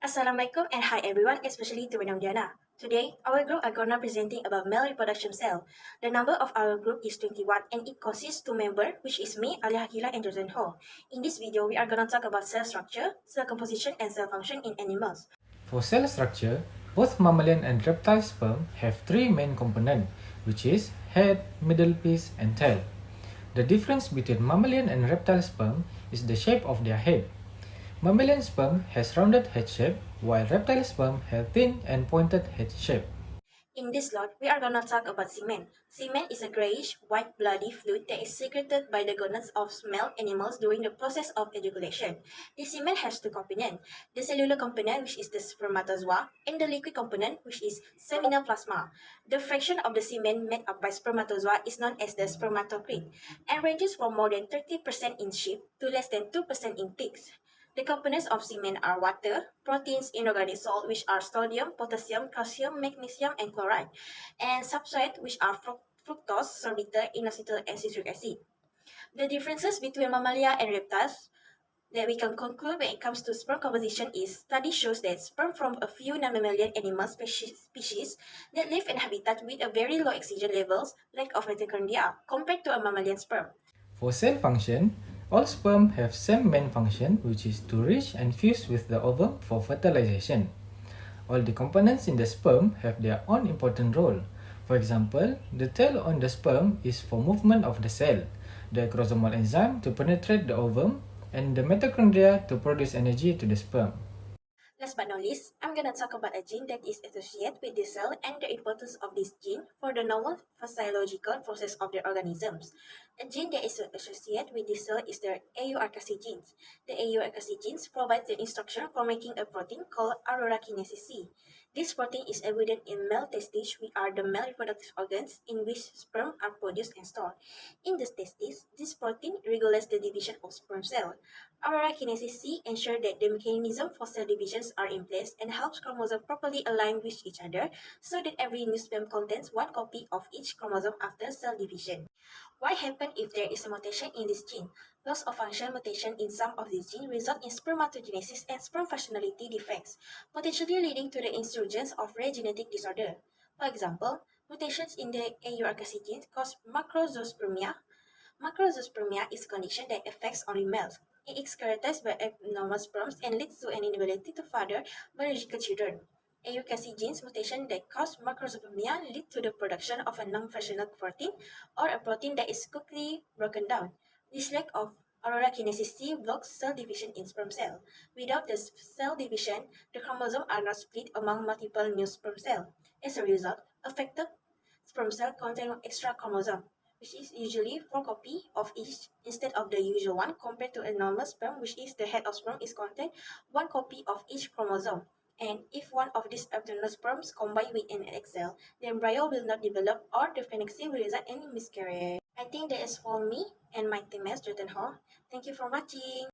Assalamualaikum and hi everyone, especially to Renam Diana. Today, our group are gonna presenting about male reproduction cell. The number of our group is 21 and it consists two members, which is me, Alia Hakila and Jordan Ho. In this video, we are gonna talk about cell structure, cell composition and cell function in animals. For cell structure, both mammalian and reptile sperm have three main components, which is head, middle piece, and tail. The difference between mammalian and reptile sperm is the shape of their head. Mammalian sperm has rounded head shape, while reptile sperm have thin and pointed head shape. In this slot, we are gonna talk about semen. Semen is a grayish, white bloody fluid that is secreted by the gonads of male animals during the process of ejaculation. The semen has two components, the cellular component, which is the spermatozoa, and the liquid component, which is seminal plasma. The fraction of the semen made up by spermatozoa is known as the spermatocrit, and ranges from more than 30% in sheep to less than 2% in pigs. The components of semen are water, proteins, inorganic salt, which are sodium, potassium, calcium, magnesium, and chloride, and substrate, which are fructose, sorbitol, inositol, and citric acid. The differences between mammalia and reptiles that we can conclude when it comes to sperm composition is study shows that sperm from a few non-mammalian animal species that live in habitat with a very low oxygen levels, lack of mitochondria, compared to a mammalian sperm. For cell function, all sperm have same main function, which is to reach and fuse with the ovum for fertilization. All the components in the sperm have their own important role. For example, the tail on the sperm is for movement of the cell, the chromosomal enzyme to penetrate the ovum, and the mitochondria to produce energy to the sperm. Last but not least, I'm gonna talk about a gene that is associated with the cell and the importance of this gene for the normal physiological process of the organisms. A gene that is associated with the cell is the AURKC genes. The AURKC genes provide the instruction for making a protein called aurora kinase C. This protein is evident in male testes, which are the male reproductive organs in which sperm are produced and stored. In the testes, this protein regulates the division of sperm cell. Aurora kinase C ensures that the mechanism for cell divisions are in place and helps chromosomes properly align with each other so that every new sperm contains one copy of each chromosome after cell division. What happens if there is a mutation in this gene? Loss of function mutation in some of these genes result in spermatogenesis and sperm functionality defects, potentially leading to the insurgence of rare genetic disorder. For example, mutations in the AURKC gene cause macrozospermia. Macrozospermia is a condition that affects only males. It is characterized by abnormal sperms and leads to an inability to father biological children. AUKC genes mutation that cause macrozospermia lead to the production of a non-functional protein or a protein that is quickly broken down. This lack of aurora kinase C blocks cell division in sperm cell. Without the cell division, the chromosomes are not split among multiple new sperm cells. As a result, affected sperm cell contain extra chromosome, which is usually 4 copies of each instead of the usual one compared to a normal sperm, which is the head of sperm is contain 1 copy of each chromosome. And if one of these abdominal sperms combine with an egg cell, the embryo will not develop or the pregnancy will result in miscarriage. I think that is for me and my teammates, Jordan Hall. Thank you for watching.